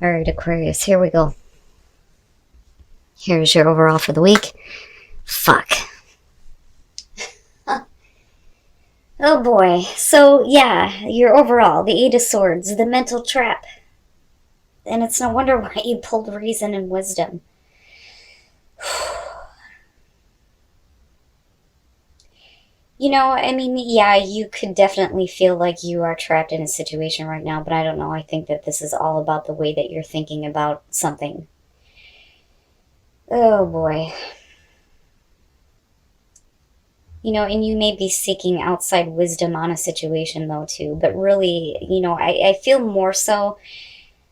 All right, Aquarius, here we go. Here's your overall for the week. Fuck. Oh boy. So, yeah, your overall, the Eight of Swords, the mental trap. And it's no wonder why you pulled reason and wisdom. You know, I mean, yeah, you could definitely feel like you are trapped in a situation right now, but I don't know. I think that this is all about the way that you're thinking about something. Oh boy. You know, and you may be seeking outside wisdom on a situation though too, but really, you know, I feel more so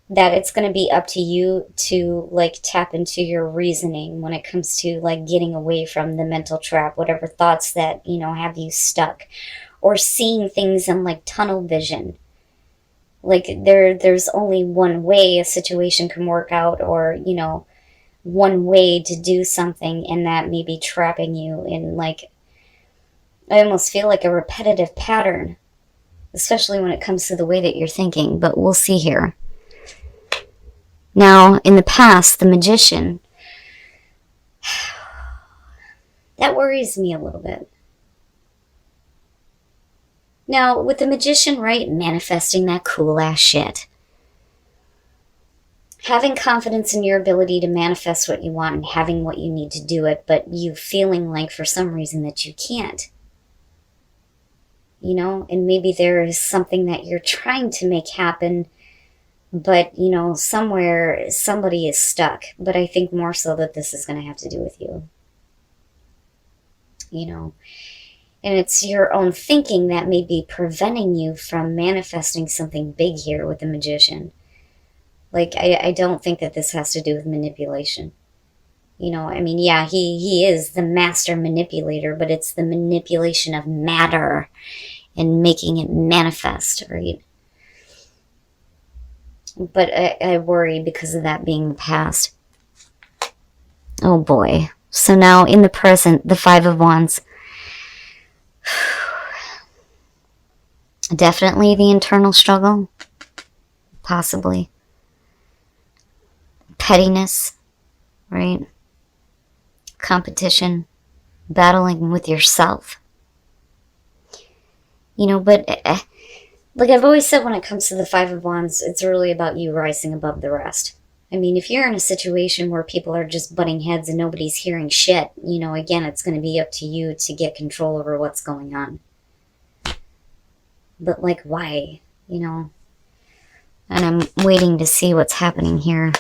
that it's going to be up to you to like tap into your reasoning when it comes to like getting away from the mental trap, whatever thoughts that, you know, have you stuck, or seeing things in like tunnel vision. Like there's only one way a situation can work out, or, you know, one way to do something, and that may be trapping you in like, I almost feel like a repetitive pattern, especially when it comes to the way that you're thinking, but we'll see here. Now, in the past, the Magician, that worries me a little bit. Now, with the Magician, right, manifesting that cool ass shit. Having confidence in your ability to manifest what you want and having what you need to do it, but you feeling like for some reason that you can't. You know, and maybe there is something that you're trying to make happen, but, you know, somewhere somebody is stuck. But I think more so that this is going to have to do with you. You know, and it's your own thinking that may be preventing you from manifesting something big here with the Magician. Like, I don't think that this has to do with manipulation. You know, I mean, yeah, he is the master manipulator, but it's the manipulation of matter and making it manifest, right? But I worry because of that being the past. Oh boy. So now in the present, the Five of Wands. Definitely the internal struggle. Possibly. Pettiness, right? Competition. Battling with yourself. You know, but like I've always said, when it comes to the Five of Wands, it's really about you rising above the rest. I mean, if you're in a situation where people are just butting heads and nobody's hearing shit, you know, again, it's going to be up to you to get control over what's going on. But, like, why? You know? And I'm waiting to see what's happening here.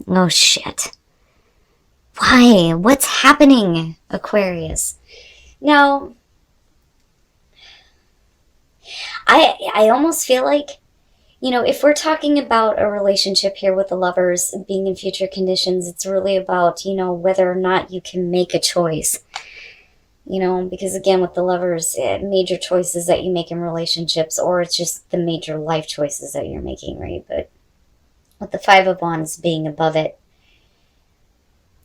Oh, shit. Why? What's happening, Aquarius? Now, I almost feel like, you know, if we're talking about a relationship here with the Lovers being in future conditions, it's really about, you know, whether or not you can make a choice. You know, because again, with the Lovers, major choices that you make in relationships, or it's just the major life choices that you're making, right? But with the Five of Wands being above it,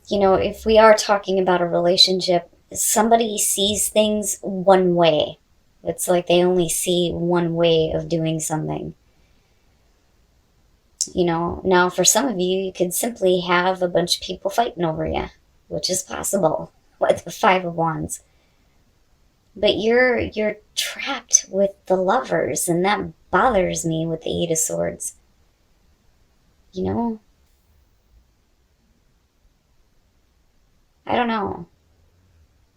you know, if we are talking about a relationship, somebody sees things one way. It's like they only see one way of doing something. You know, now for some of you, you could simply have a bunch of people fighting over you, which is possible with the Five of Wands. But you're trapped with the Lovers, and that bothers me with the Eight of Swords. You know? I don't know.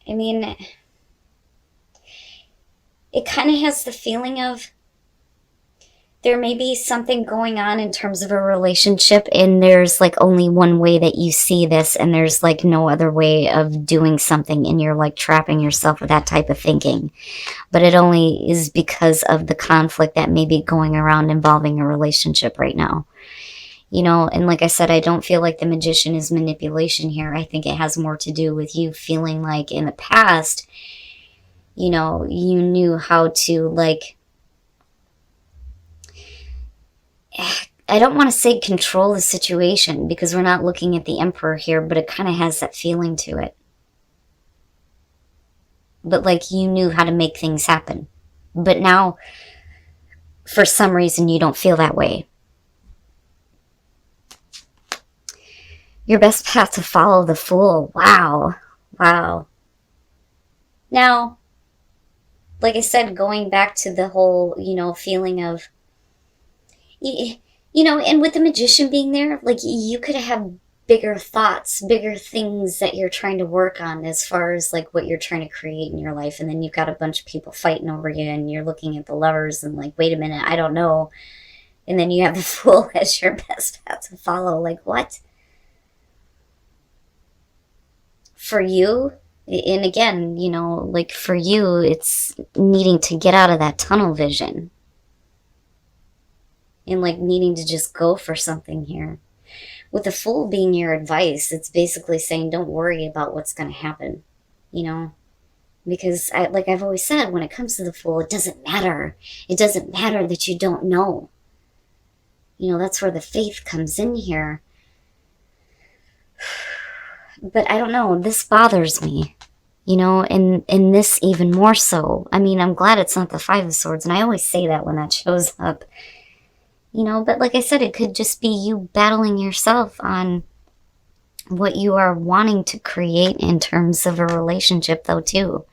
I mean, it kind of has the feeling of there may be something going on in terms of a relationship, and there's like only one way that you see this, and there's like no other way of doing something, and you're like trapping yourself with that type of thinking. But it only is because of the conflict that may be going around involving a relationship right now. You know, and like I said, I don't feel like the Magician is manipulation here. I think it has more to do with you feeling like in the past, you know, you knew how to like, I don't want to say control the situation, because we're not looking at the Emperor here, but it kind of has that feeling to it. But like you knew how to make things happen. But now, for some reason, you don't feel that way. Your best path to follow, the Fool. Wow. Wow. Now, like I said, going back to the whole, feeling of, and with the Magician being there, like you could have bigger thoughts, bigger things that you're trying to work on as far as like what you're trying to create in your life. And then you've got a bunch of people fighting over you and you're looking at the Lovers and like, wait a minute, I don't know. And then you have the Fool as your best path to follow. Like, what? For you, and again, like for you, it's needing to get out of that tunnel vision and like needing to just go for something here. With the Fool being your advice, it's basically saying don't worry about what's going to happen, because like I've always said, when it comes to the Fool, it doesn't matter. It doesn't matter that you don't know. That's where the faith comes in here. But I don't know, this bothers me, and this even more so. I mean, I'm glad it's not the Five of Swords, and I always say that when that shows up. But like I said, it could just be you battling yourself on what you are wanting to create in terms of a relationship, though, too.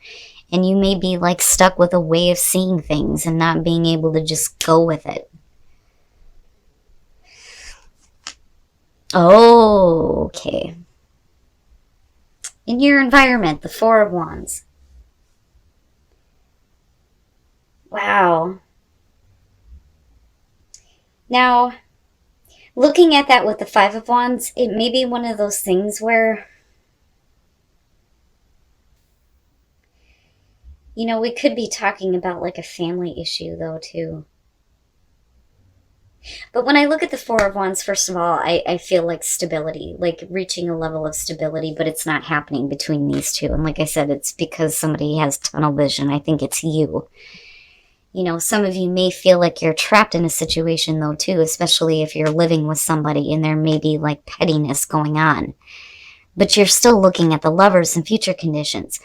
And you may be like stuck with a way of seeing things and not being able to just go with it. Oh, okay. In your environment, the Four of Wands. Wow. Now, looking at that with the Five of Wands, it may be one of those things where, we could be talking about like a family issue, though, too. But when I look at the Four of Wands, first of all, I feel like stability, like reaching a level of stability, but it's not happening between these two. And like I said, it's because somebody has tunnel vision. I think it's you. Some of you may feel like you're trapped in a situation, though, too, especially if you're living with somebody and there may be like pettiness going on. But you're still looking at the Lovers and future conditions.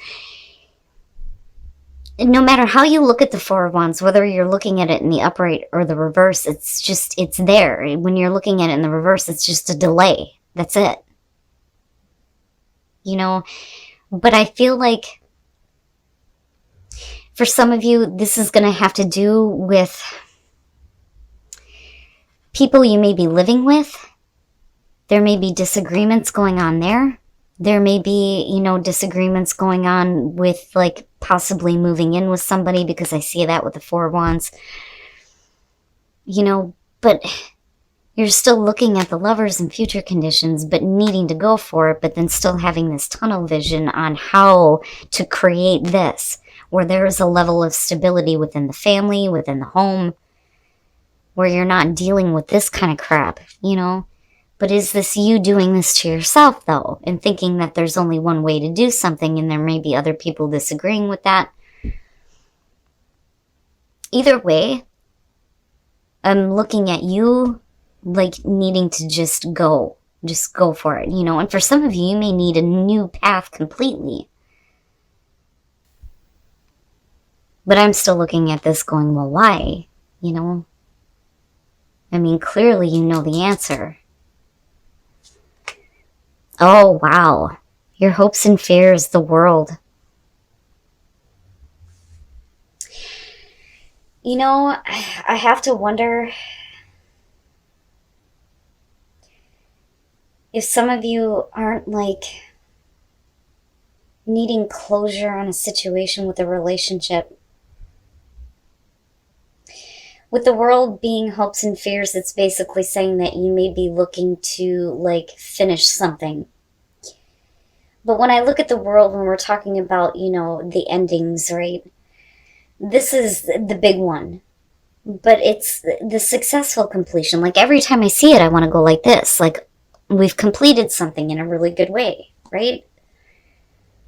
No matter how you look at the Four of Wands, whether you're looking at it in the upright or the reverse, it's there. When you're looking at it in the reverse, it's just a delay. That's it. But I feel like for some of you, this is going to have to do with people you may be living with. There may be disagreements going on there. There may be, disagreements going on with like possibly moving in with somebody, because I see that with the Four of Wands. But you're still looking at the Lovers and future conditions, but needing to go for it, but then still having this tunnel vision on how to create this, where there is a level of stability within the family, within the home, where you're not dealing with this kind of crap, But is this you doing this to yourself, though, and thinking that there's only one way to do something and there may be other people disagreeing with that? Either way, I'm looking at you like needing to just go for it, And for some of you, you may need a new path completely. But I'm still looking at this going, well, why? I mean, clearly you know the answer. Oh, wow. Your hopes and fears, the world. I have to wonder if some of you aren't like needing closure on a situation with a relationship. With the world being hopes and fears, it's basically saying that you may be looking to like finish something. But when I look at the world, when we're talking about, the endings, right? This is the big one. But it's the successful completion. Like every time I see it, I want to go like this. Like we've completed something in a really good way, right?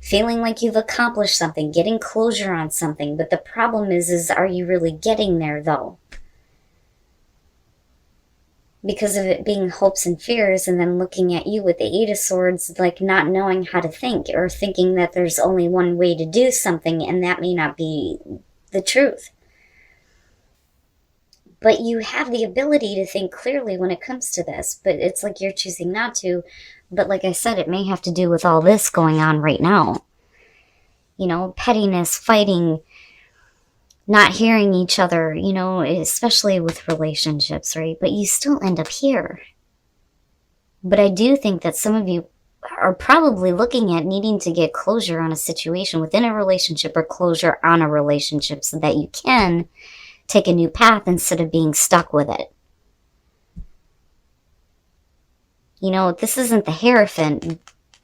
Feeling like you've accomplished something, getting closure on something. But the problem is are you really getting there, though? Because of it being hopes and fears, and then looking at you with the Eight of Swords, like not knowing how to think, or thinking that there's only one way to do something, and that may not be the truth. But you have the ability to think clearly when it comes to this. But it's like you're choosing not to. But like I said, it may have to do with all this going on right now. You know, pettiness, fighting, not hearing each other, you know, especially with relationships, right? But you still end up here. But I do think that some of you are probably looking at needing to get closure on a situation within a relationship, or closure on a relationship, so that you can take a new path instead of being stuck with it. You know, this isn't the Hierophant,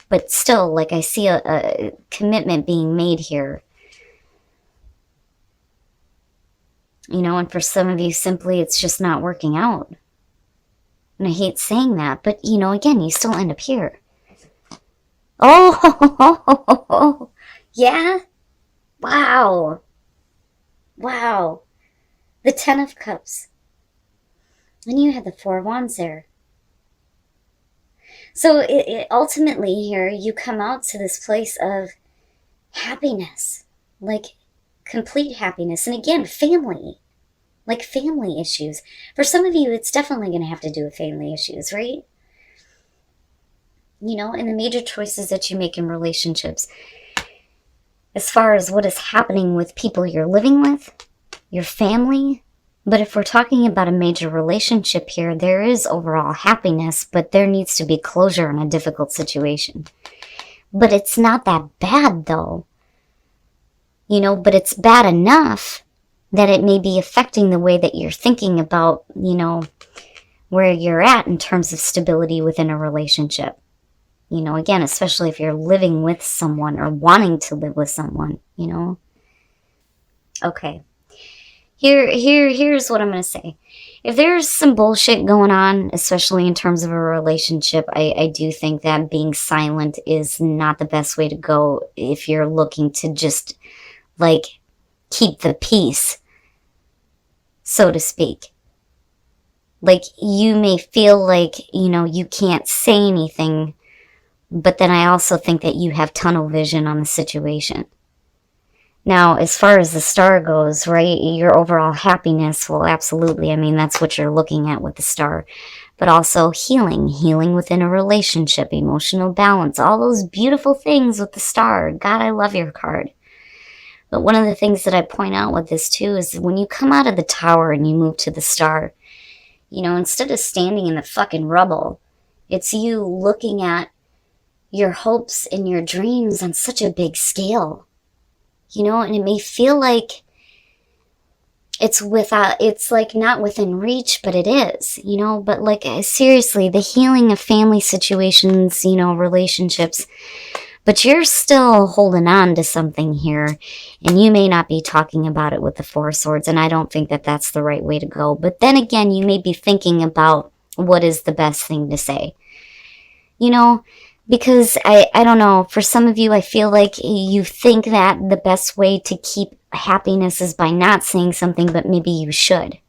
but still, like, I see a commitment being made here. You know, and for some of you, simply, it's just not working out. And I hate saying that, but, you know, again, you still end up here. Oh, yeah? Wow. Wow. The Ten of Cups. And you had the Four of Wands there. So it ultimately here, you come out to this place of happiness. Like, complete happiness. And again, family. Like family issues. For some of you, it's definitely going to have to do with family issues, right? You know, and the major choices that you make in relationships, as far as what is happening with people you're living with, your family. But if we're talking about a major relationship here, there is overall happiness, but there needs to be closure in a difficult situation. But it's not that bad, though. You know, but it's bad enough that it may be affecting the way that you're thinking about, you know, where you're at in terms of stability within a relationship. You know, again, especially if you're living with someone or wanting to live with someone, you know. Okay. Here's what I'm going to say. If there's some bullshit going on, especially in terms of a relationship, I do think that being silent is not the best way to go if you're looking to just, like, keep the peace, so to speak. Like, you may feel like, you know, you can't say anything, but then I also think that you have tunnel vision on the situation. Now, as far as the star goes, right, your overall happiness, well, absolutely. I mean, that's what you're looking at with the star. But also healing within a relationship, emotional balance, all those beautiful things with the star. God, I love your card. But one of the things that I point out with this, too, is when you come out of the Tower and you move to the star, you know, instead of standing in the fucking rubble, it's you looking at your hopes and your dreams on such a big scale. You know, and it may feel like it's like not within reach, but it is, you know. But like, seriously, the healing of family situations, you know, relationships, but you're still holding on to something here, and you may not be talking about it with the Four of Swords, and I don't think that that's the right way to go. But then again, you may be thinking about what is the best thing to say, you know. Because I don't know, for some of you, I feel like you think that the best way to keep happiness is by not saying something, but maybe you should.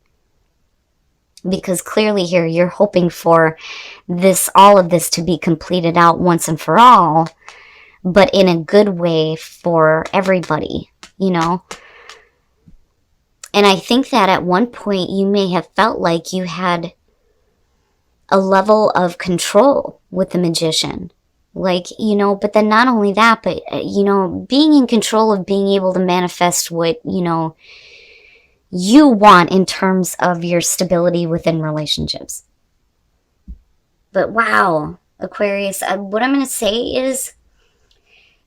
Because clearly here, you're hoping for all of this to be completed out once and for all, but in a good way for everybody, you know? And I think that at one point, you may have felt like you had a level of control with the Magician. Like, you know, but then not only that, but, you know, being in control of being able to manifest what, you know, you want in terms of your stability within relationships. But wow, Aquarius, what I'm going to say is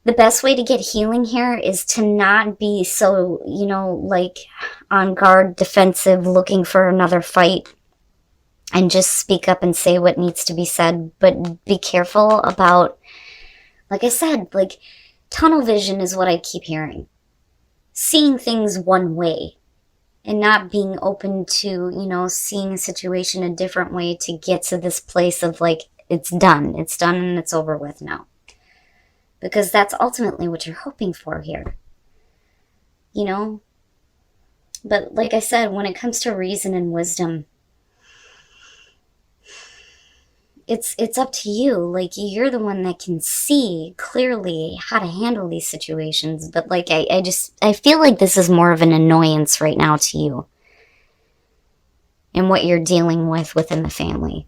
the best way to get healing here is to not be so, you know, like on guard, defensive, looking for another fight. And just speak up and say what needs to be said. But be careful about, like I said, like tunnel vision is what I keep hearing. Seeing things one way and not being open to, you know, seeing a situation a different way to get to this place of like, it's done and it's over with now. Because that's ultimately what you're hoping for here. You know? But like I said, when it comes to reason and wisdom, it's up to you. Like, you're the one that can see clearly how to handle these situations. But like, I feel like this is more of an annoyance right now to you. and what you're dealing with within the family.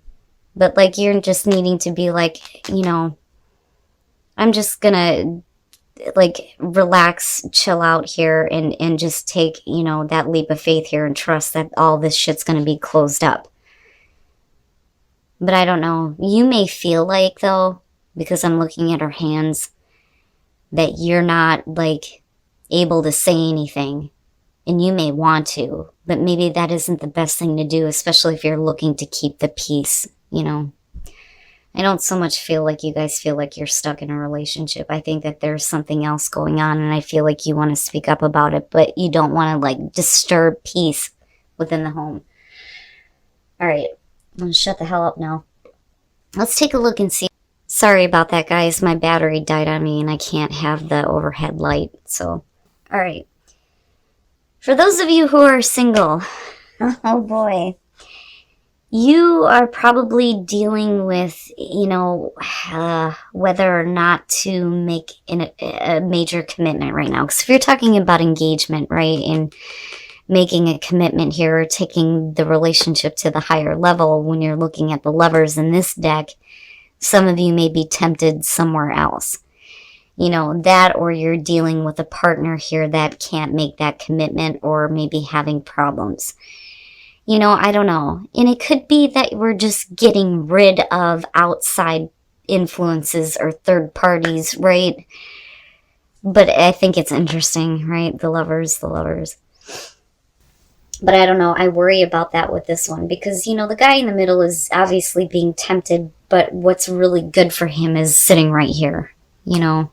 But like, you're just needing to be like, I'm just gonna like relax, chill out here, and just take, that leap of faith here and trust that all this shit's gonna be closed up. But I don't know. You may feel like, though, because I'm looking at her hands, that you're not like able to say anything, and you may want to, but maybe that isn't the best thing to do, especially if you're looking to keep the peace. I don't so much feel like you guys feel like you're stuck in a relationship. I think that there's something else going on, and I feel like you want to speak up about it, but you don't want to like disturb peace within the home. All right, I'm gonna shut the hell up now. Let's take a look and see. Sorry about that, guys. My battery died on me, and I can't have the overhead light. So, all right. For those of you who are single, oh boy. You are probably dealing with, whether or not to make a major commitment right now. Because if you're talking about engagement, right, and making a commitment here, or taking the relationship to the higher level, when you're looking at the Lovers in this deck, some of you may be tempted somewhere else. That, or you're dealing with a partner here that can't make that commitment, or maybe having problems. I don't know. And it could be that we're just getting rid of outside influences or third parties, right? But I think it's interesting, right? The lovers. But I don't know. I worry about that with this one because, the guy in the middle is obviously being tempted, but what's really good for him is sitting right here, And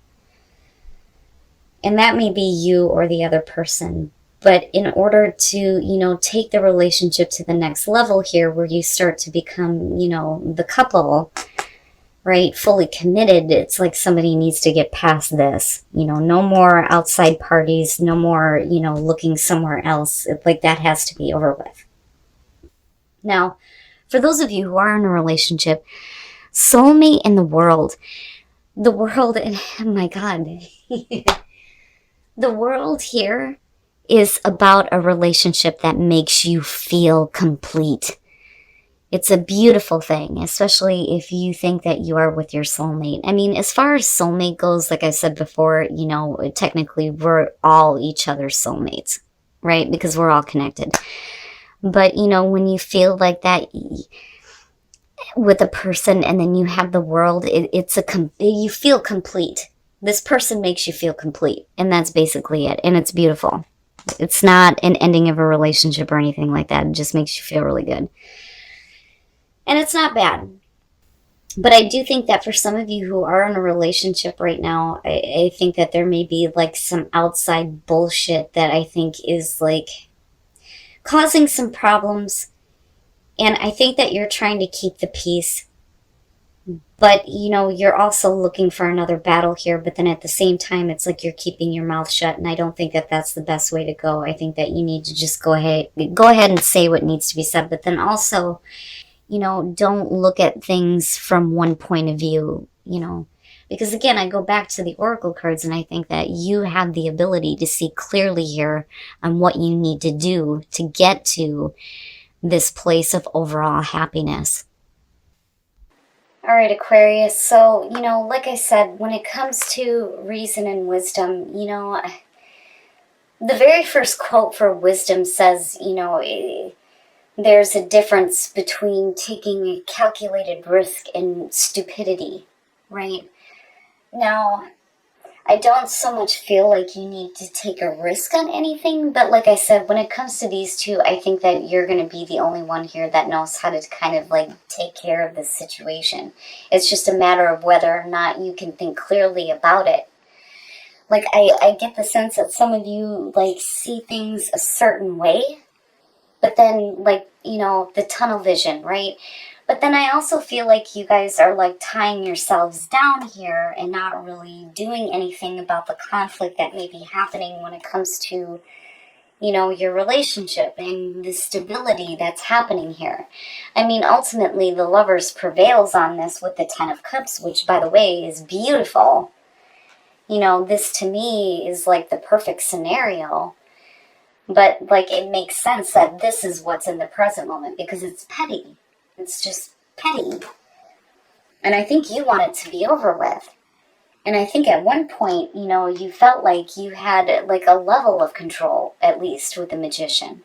that may be you or the other person. But in order to, take the relationship to the next level here, where you start to become, the couple, right, fully committed, it's like somebody needs to get past this. No more outside parties, no more, looking somewhere else. Like, that has to be over with. Now, for those of you who are in a relationship, soulmate in the world, and oh my God, the world here is about a relationship that makes you feel complete. It's a beautiful thing, especially if you think that you are with your soulmate. I mean, as far as soulmate goes, like I said before, technically we're all each other's soulmates, right? Because we're all connected. But, when you feel like that with a person and then you have the world, you feel complete. This person makes you feel complete. And that's basically it. And it's beautiful. It's not an ending of a relationship or anything like that. It just makes you feel really good. And it's not bad. But I do think that for some of you who are in a relationship right now, I think that there may be like some outside bullshit that I think is like causing some problems. And I think that you're trying to keep the peace. But, you're also looking for another battle here. But then at the same time, it's like you're keeping your mouth shut. And I don't think that that's the best way to go. I think that you need to just go ahead and say what needs to be said. But then also, don't look at things from one point of view, Because again, I go back to the Oracle cards and I think that you have the ability to see clearly here on what you need to do to get to this place of overall happiness. All right, Aquarius. So, like I said, when it comes to reason and wisdom, the very first quote for wisdom says, there's a difference between taking a calculated risk and stupidity, right? Now, I don't so much feel like you need to take a risk on anything, but like I said, when it comes to these two, I think that you're going to be the only one here that knows how to kind of like take care of this situation. It's just a matter of whether or not you can think clearly about it. Like, I get the sense that some of you like see things a certain way, but then like, the tunnel vision, right? But then I also feel like you guys are like tying yourselves down here and not really doing anything about the conflict that may be happening when it comes to, your relationship and the stability that's happening here. I mean, ultimately, the Lovers prevails on this with the Ten of Cups, which, by the way, is beautiful. This to me is like the perfect scenario. But, like, it makes sense that this is what's in the present moment because it's petty. It's just petty. And I think you want it to be over with. And I think at one point, you know, you felt like you had, like, a level of control, at least, with the magician.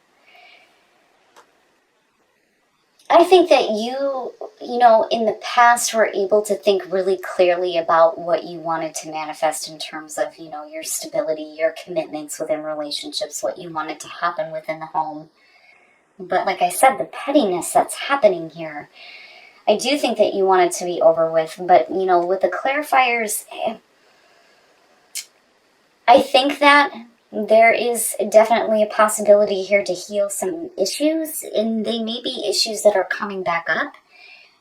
I think that you know, in the past were able to think really clearly about what you wanted to manifest in terms of, you know, your stability, your commitments within relationships, what you wanted to happen within the home. But like I said, the pettiness that's happening here, I do think that you want it to be over with. But, you know, with the clarifiers, I think that there is definitely a possibility here to heal some issues, and they may be issues that are coming back up.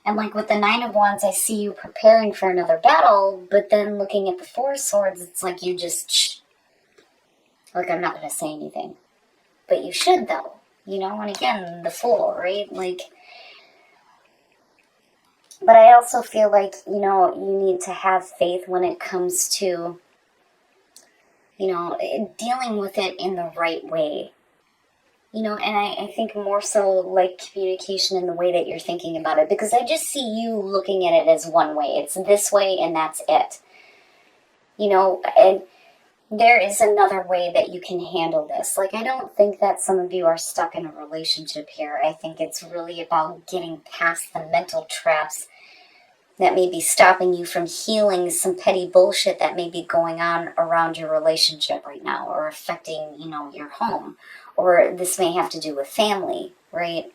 And like with the Nine of Wands, I see you preparing for another battle, but then looking at the Four of Swords, it's like you just, like, I'm not going to say anything. But you should, though. You know, and again, the Fool, right? Like, but I also feel like, you know, you need to have faith when it comes to, you know, dealing with it in the right way. You know, and I think more so like communication in the way that you're thinking about it, because I just see you looking at it as one way. It's this way and that's it. You know, and there is another way that you can handle this. Like, I don't think that some of you are stuck in a relationship here. I think it's really about getting past the mental traps that may be stopping you from healing some petty bullshit that may be going on around your relationship right now or affecting, you know, your home. Or this may have to do with family, right?